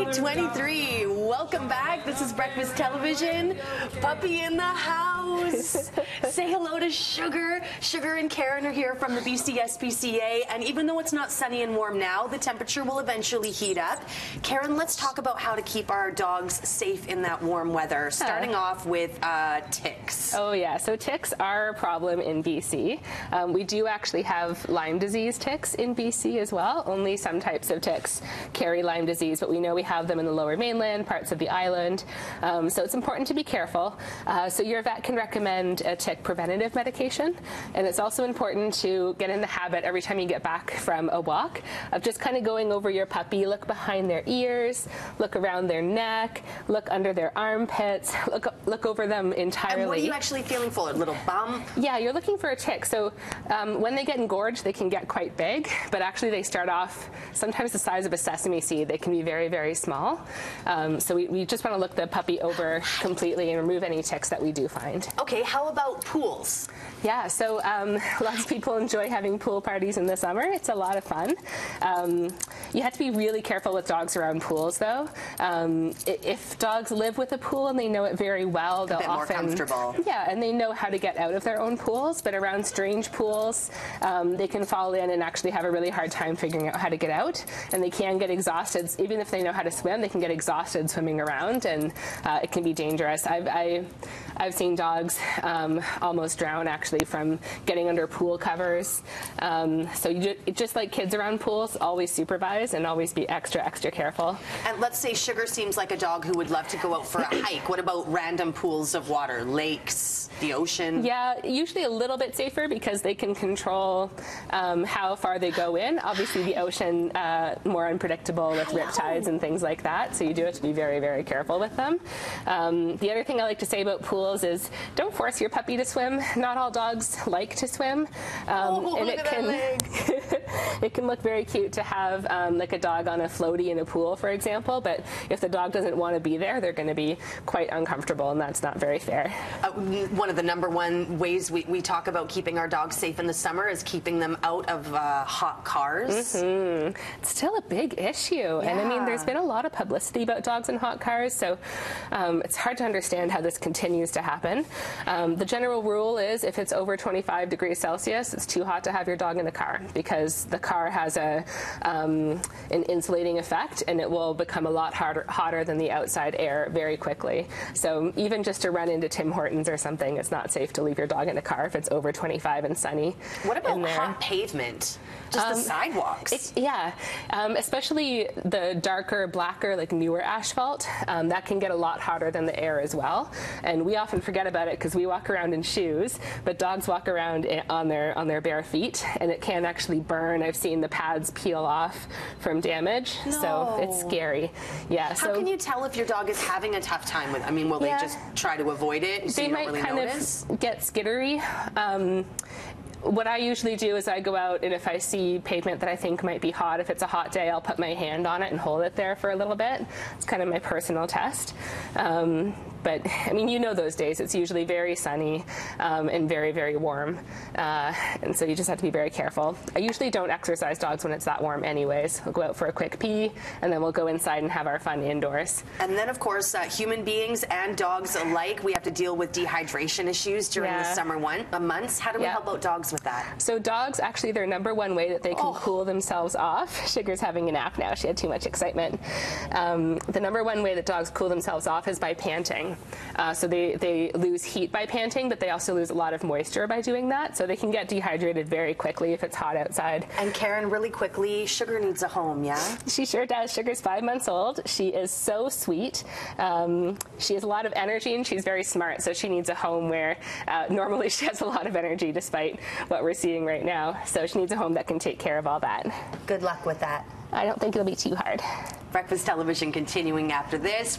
8:23. Welcome back. This is Breakfast Television. Puppy in the house. Say hello to Sugar. Sugar and Karen are here from the BC SPCA. And even though it's not sunny and warm now, the temperature will eventually heat up. Karen, let's talk about how to keep our dogs safe in that warm weather. Starting off with ticks. Oh yeah, so ticks are a problem in BC. We do actually have Lyme disease ticks in BC as well. Only some types of ticks carry Lyme disease, but we know we have them in the lower mainland, parts of the island. So it's important to be careful. So your vet can recommend a tick preventative medication. And it's also important to get in the habit every time you get back from a walk of just kind of going over your puppy, look behind their ears, look around their neck, look under their armpits, look over them entirely. And what are you actually feeling for? A little bump? Yeah, you're looking for a tick. So when they get engorged, they can get quite big, but actually they start off sometimes the size of a sesame seed. They can be very, very small. So we just want to look the puppy over completely and remove any ticks that we do find. Okay, how about pools? Yeah, so lots of people enjoy having pool parties in the summer. It's a lot of fun. You have to be really careful with dogs around pools, though. If dogs live with a pool and they know it very well, they'll often... more comfortable. Yeah, and they know how to get out of their own pools, but around strange pools, they can fall in and actually have a really hard time figuring out how to get out, and they can get exhausted. Even if they know how to swim, they can get exhausted swimming around, and it can be dangerous. I've seen dogs almost drown, actually, from getting under pool covers. So just like kids around pools, always supervise and always be extra careful. And let's say Sugar seems like a dog who would love to go out for a hike. What about random pools of water, lakes, the ocean? Yeah, usually a little bit safer because they can control how far they go in. Obviously, the ocean more unpredictable with riptides and things like that, so you do have to be very, very careful with them. The other thing I like to say about pools is don't force your puppy to swim. Not all dogs like to swim, and it can look very cute to have like a dog on a floaty in a pool, for example, but if the dog doesn't want to be there, they're going to be quite uncomfortable, and that's not very fair. One of the #1 ways we talk about keeping our dogs safe in the summer is keeping them out of hot cars. It's still a big issue, and I mean, there's been a lot of publicity about dogs in hot cars, so it's hard to understand how this continues to happen. The general rule is if it's over 25 degrees Celsius, it's too hot to have your dog in the car, because the car has an insulating effect, and it will become a lot hotter than the outside air very quickly. So even just to run into Tim Hortons or something, it's not safe to leave your dog in a car if it's over 25 and sunny. What about hot pavement? Just the sidewalks? Especially the darker, blacker, like newer asphalt, that can get a lot hotter than the air as well. And we often forget about it because we walk around in shoes, but dogs walk around on their bare feet, and it can actually burn. I've seen the pads peel off from damage, so it's scary. Yeah. How can you tell if your dog is having a tough time with? I mean, will they just try to avoid it? So they might really kind of get skittery. What I usually do is I go out, and if I see pavement that I think might be hot, if it's a hot day, I'll put my hand on it and hold it there for a little bit. It's kind of my personal test. But, I mean, you know those days. It's usually very sunny and very, very warm. And so you just have to be very careful. I usually don't exercise dogs when it's that warm anyways. We'll go out for a quick pee, and then we'll go inside and have our fun indoors. And then, of course, human beings and dogs alike, we have to deal with dehydration issues during the summer months. How do we help out dogs with that? So dogs, actually, their #1 way that they can cool themselves off. Sugar's having a nap now. She had too much excitement. The #1 way that dogs cool themselves off is by panting. So they lose heat by panting, but they also lose a lot of moisture by doing that. So they can get dehydrated very quickly if it's hot outside. And Karen, really quickly, Sugar needs a home, yeah? She sure does. Sugar's 5 months old. She is so sweet. She has a lot of energy, and she's very smart. So she needs a home where normally she has a lot of energy despite what we're seeing right now. So she needs a home that can take care of all that. Good luck with that. I don't think it'll be too hard. Breakfast Television continuing after this.